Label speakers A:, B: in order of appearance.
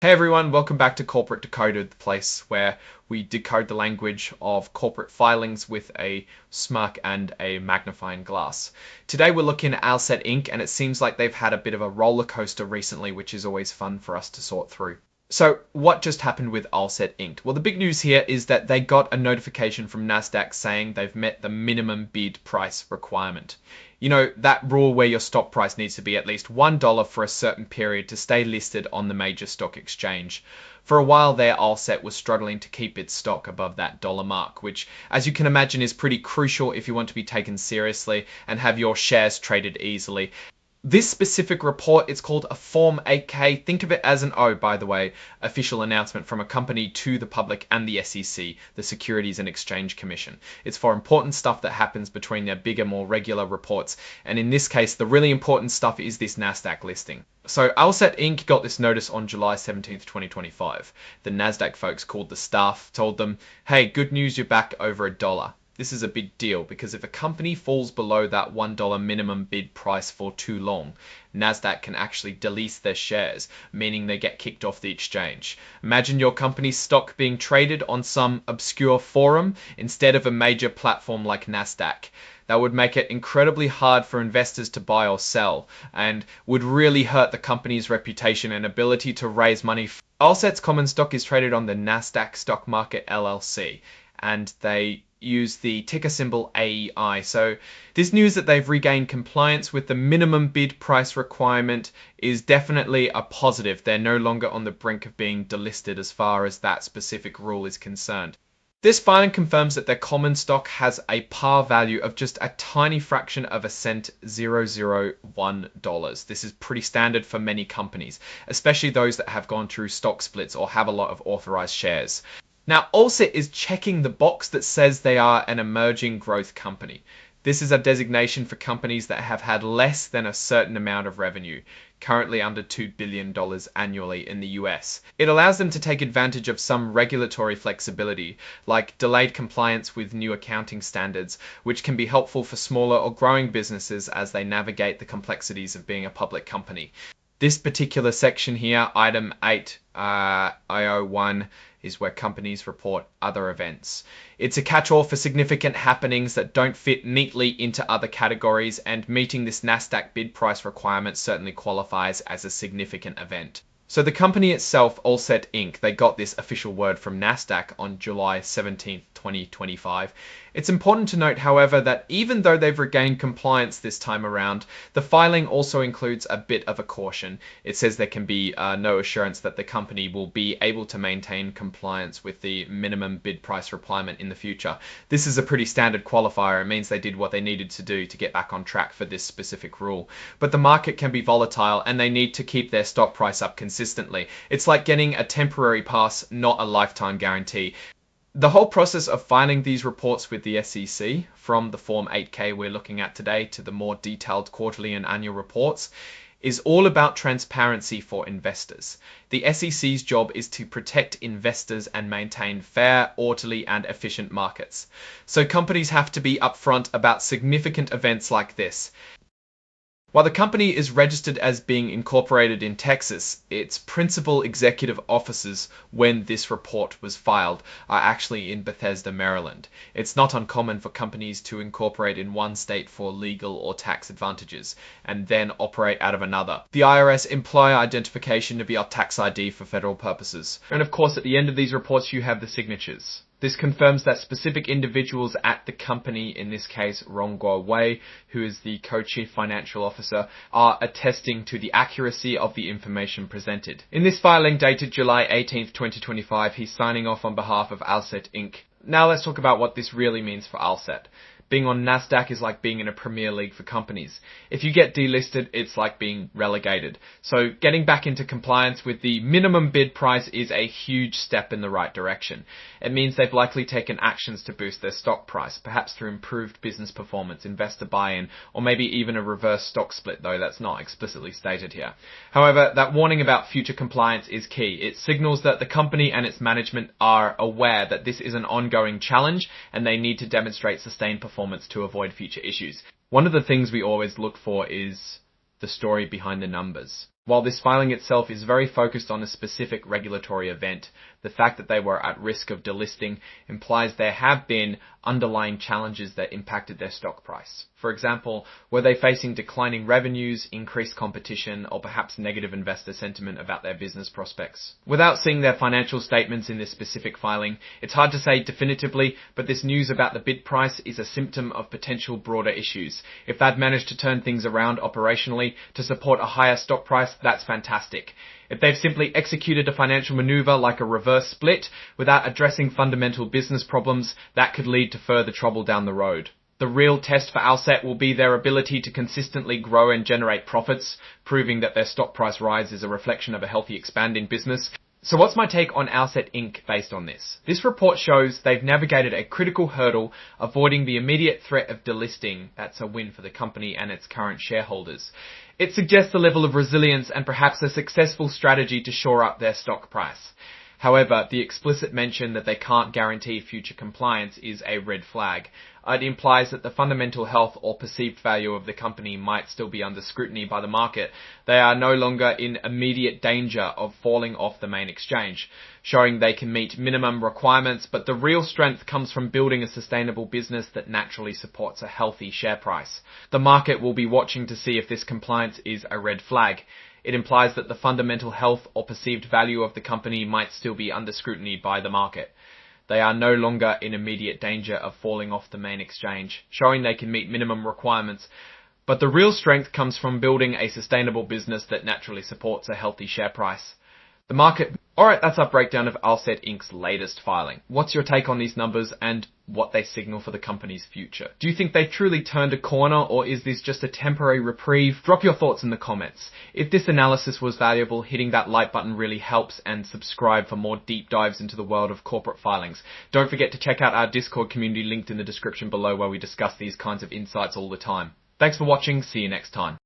A: Hey everyone, welcome back to Corporate Decoded, the place where we decode the language of corporate filings with a smirk and a magnifying glass. Today we're looking at Alset Inc. and it seems like they've had a bit of a roller coaster recently, which is always fun for us to sort through. So what just happened with Alset Inc? Well, the big news here is that they got a notification from Nasdaq saying they've met the minimum bid price requirement. You know, that rule where your stock price needs to be at least $1 for a certain period to stay listed on the major stock exchange. For a while there, Alset was struggling to keep its stock above that dollar mark, which, as you can imagine, is pretty crucial if you want to be taken seriously and have your shares traded easily. This specific report, it's called a Form 8K. Think of it as an O, by the way, official announcement from a company to the public and the SEC, the Securities and Exchange Commission. It's for important stuff that happens between their bigger, more regular reports. And in this case, the really important stuff is this Nasdaq listing. So Alset Inc. got this notice on July 17th, 2025. The Nasdaq folks called the staff, told them, hey, good news, you're back over $1. This is a big deal because if a company falls below that $1 minimum bid price for too long, Nasdaq can actually delist their shares, meaning they get kicked off the exchange. Imagine your company's stock being traded on some obscure forum instead of a major platform like Nasdaq. That would make it incredibly hard for investors to buy or sell and would really hurt the company's reputation and ability to raise money. Alset's common stock is traded on the Nasdaq Stock Market LLC, and they use the ticker symbol AEI. So this news that they've regained compliance with the minimum bid price requirement is definitely a positive. They're no longer on the brink of being delisted as far as that specific rule is concerned. This filing confirms that their common stock has a par value of just a tiny fraction of a cent, $0.001. This is pretty standard for many companies, especially those that have gone through stock splits or have a lot of authorized shares. Now, Alset is checking the box that says they are an emerging growth company. This is a designation for companies that have had less than a certain amount of revenue, currently under $2 billion annually in the US. It allows them to take advantage of some regulatory flexibility, like delayed compliance with new accounting standards, which can be helpful for smaller or growing businesses as they navigate the complexities of being a public company. This particular section here, item 8, IO1, is where companies report other events. It's a catch-all for significant happenings that don't fit neatly into other categories, and meeting this Nasdaq bid price requirement certainly qualifies as a significant event. So the company itself, Alset Inc., they got this official word from Nasdaq on July 17th, 2025. It's important to note, however, that even though they've regained compliance this time around, the filing also includes a bit of a caution. It says there can be no assurance that the company will be able to maintain compliance with the minimum bid price requirement in the future. This is a pretty standard qualifier. It means they did what they needed to do to get back on track for this specific rule. But the market can be volatile and they need to keep their stock price up consistently. It's like getting a temporary pass, not a lifetime guarantee. The whole process of filing these reports with the SEC, from the Form 8K we're looking at today to the more detailed quarterly and annual reports, is all about transparency for investors. The SEC's job is to protect investors and maintain fair, orderly, and efficient markets. So companies have to be upfront about significant events like this. While the company is registered as being incorporated in Texas, its principal executive offices when this report was filed are actually in Bethesda, Maryland. It's not uncommon for companies to incorporate in one state for legal or tax advantages and then operate out of another. The IRS employer identification to be our tax ID for federal purposes. And of course, at the end of these reports, you have the signatures. This confirms that specific individuals at the company, in this case Rongguo Wei, who is the co-chief financial officer, are attesting to the accuracy of the information presented. In this filing dated July 18th, 2025, he's signing off on behalf of Alset Inc. Now let's talk about what this really means for Alset. Being on Nasdaq is like being in a Premier League for companies. If you get delisted, it's like being relegated. So getting back into compliance with the minimum bid price is a huge step in the right direction. It means they've likely taken actions to boost their stock price, perhaps through improved business performance, investor buy-in, or maybe even a reverse stock split, though that's not explicitly stated here. However, that warning about future compliance is key. It signals that the company and its management are aware that this is an ongoing challenge and they need to demonstrate sustained performance to avoid future issues. One of the things we always look for is the story behind the numbers. While this filing itself is very focused on a specific regulatory event, the fact that they were at risk of delisting implies there have been underlying challenges that impacted their stock price. For example, were they facing declining revenues, increased competition, or perhaps negative investor sentiment about their business prospects? Without seeing their financial statements in this specific filing, it's hard to say definitively, but this news about the bid price is a symptom of potential broader issues. If they'd managed to turn things around operationally to support a higher stock price, that's fantastic. If they've simply executed a financial maneuver like a reverse split without addressing fundamental business problems, that could lead to further trouble down the road. The real test for Alset will be their ability to consistently grow and generate profits, proving that their stock price rise is a reflection of a healthy expanding business. So what's my take on Alset Inc. based on this? This report shows they've navigated a critical hurdle, avoiding the immediate threat of delisting. That's a win for the company and its current shareholders. It suggests a level of resilience and perhaps a successful strategy to shore up their stock price. However, the explicit mention that they can't guarantee future compliance is a red flag. It implies that the fundamental health or perceived value of the company might still be under scrutiny by the market. They are no longer in immediate danger of falling off the main exchange, showing they can meet minimum requirements, but the real strength comes from building a sustainable business that naturally supports a healthy share price. The market will be watching to see if this compliance is a red flag. It implies that the fundamental health or perceived value of the company might still be under scrutiny by the market. They are no longer in immediate danger of falling off the main exchange, showing they can meet minimum requirements. But the real strength comes from building a sustainable business that naturally supports a healthy share price. The market... Alright, that's our breakdown of Alset Inc.'s latest filing. What's your take on these numbers and what they signal for the company's future? Do you think they truly turned a corner, or is this just a temporary reprieve? Drop your thoughts in the comments. If this analysis was valuable, hitting that like button really helps, and subscribe for more deep dives into the world of corporate filings. Don't forget to check out our Discord community linked in the description below, where we discuss these kinds of insights all the time. Thanks for watching, see you next time.